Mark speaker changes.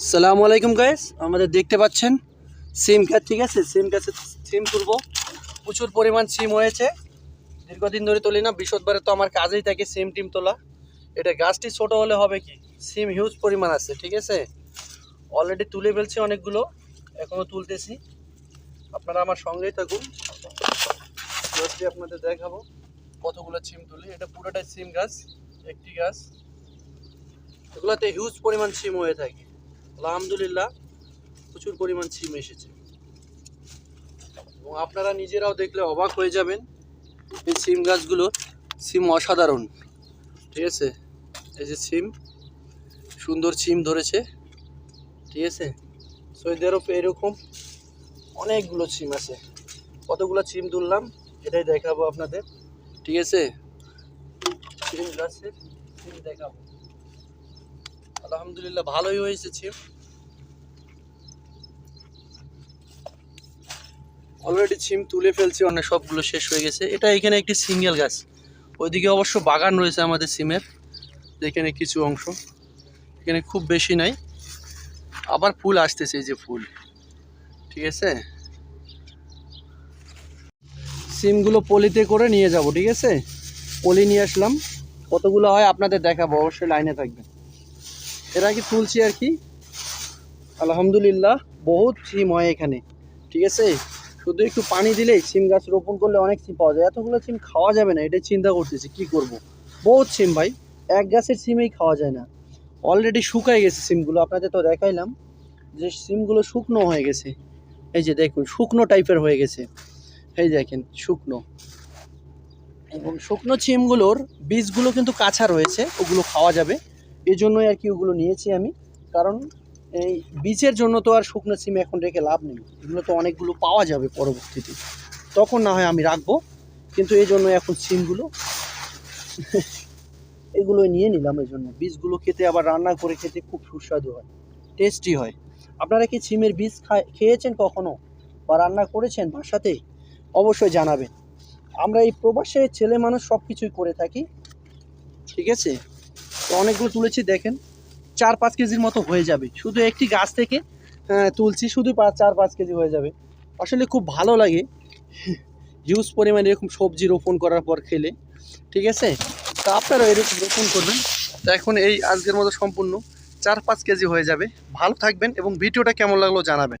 Speaker 1: আসসালামু আলাইকুম গাইস, আমাদের দেখতে পাচ্ছেন সিম গাছ। ঠিক আছে, সিম গাছে সিম তুলবো। প্রচুর পরিমাণ সিম হয়েছে, দীর্ঘদিন ধরে তুলি না। বৃহস্পতিবারে তো আমার কাজেই থাকে সিম টিম তোলা। এটা গাছটি ছোট হলে হবে কি, সিম হিউজ পরিমাণ আছে। ঠিক আছে, অলরেডি তুলে ফেলছি অনেকগুলো, এখনও তুলতেছি। আপনারা আমার সঙ্গেই থাকুন, গাছটি আপনাদের দেখাবো কতগুলো সিম তুলি। এটা পুরোটাই সিম গাছ, একটি গাছ। এগুলোতে হিউজ পরিমাণ সিম হয়ে থাকে। আলহামদুলিল্লাহ, প্রচুর পরিমাণ সিম এসেছে এবং আপনারা নিজেরাও দেখলে অবাক হয়ে যাবেন। এই সিম গাছগুলো সিম অসাধারণ। ঠিক আছে, এই যে সিম, সুন্দর সিম ধরেছে। ঠিক আছে, সৌদি আরব এরকম অনেকগুলো সিম আছে। কতগুলো সিম তুললাম এটাই দেখাবো আপনাদের। ঠিক আছে, সিম গাছের সিম দেখাবো। আলহামদুলিল্লাহ ভালোই হয়েছে সিম। অলরেডি সিম তুলে ফেলছি, অনেক সবগুলো শেষ হয়ে গেছে। এটা এখানে একটি সিঙ্গেল গাছ, ওইদিকে অবশ্য বাগান রয়েছে আমাদের সিমের। এখানে কিছু অংশ, এখানে খুব বেশি নাই। আবার ফুল আসতেছে, এই যে ফুল। ঠিক আছে, সিমগুলো পলিতে করে নিয়ে যাব। ঠিক আছে, পলি নিয়ে আসলাম। কতগুলো হয় আপনাদের দেখাবো, অবশ্যই লাইনে থাকবেন। এর আগে তুলছি আর কি। আলহামদুলিল্লাহ বহুত সিম হয় এখানে। ঠিক আছে, শুধু একটু পানি দিলেই সিম গাছ রোপণ করলে অনেক সিম পাওয়া যায়। এতগুলো সিম খাওয়া যাবে না, এটাই চিন্তা করতেছি কি করব। বহুত সিম ভাই, এক গাছের সিমেই খাওয়া যায় না। অলরেডি শুকায় গেছে সিমগুলো, আপনাদের তো দেখাইলাম যে সিমগুলো শুকনো হয়ে গেছে। এই যে দেখুন, শুকনো টাইপের হয়ে গেছে। এই দেখেন শুকনো, এবং শুকনো সিমগুলোর বীজগুলো কিন্তু কাঁচা রয়েছে, ওগুলো খাওয়া যাবে। এই জন্যই আর কি ওগুলো নিয়েছি আমি। কারণ এই বীজের জন্য তো আর শুকনো সিম এখন রেখে লাভ নেই, এগুলো তো অনেকগুলো পাওয়া যাবে পরবর্তীতে, তখন না হয় আমি রাখবো। কিন্তু এই জন্য এখন সিমগুলো এগুলোই নিয়ে নিলাম। এই জন্য বীজগুলো খেতে, আবার রান্না করে খেতে খুব সুস্বাদু হয়, টেস্টি হয়। আপনারা কি সিমের বীজ খেয়েছেন কখনো বা রান্না করেছেন বাসাতে? অবশ্যই জানাবেন। আমরা এই প্রবাসে ছেলে মানুষ সব কিছুই করে থাকি। ঠিক আছে, তো অনেকগুলো তুলেছি, দেখেন 4-5 কেজির মতো হয়ে যাবে। শুধু একটি গাছ থেকে তুলছি, শুধু 4-5 কেজি হয়ে যাবে। আসলে খুব ভালো লাগে হিউজ পরিমাণে এরকম সবজি রোপণ করার পর খেলে। ঠিক আছে, তো আপনারাও এরকম রোপণ করবেন। তো এখন এই আজকের মতো সম্পূর্ণ 4-5 কেজি হয়ে যাবে। ভালো থাকবেন এবং ভিডিওটা কেমন লাগলো জানাবেন।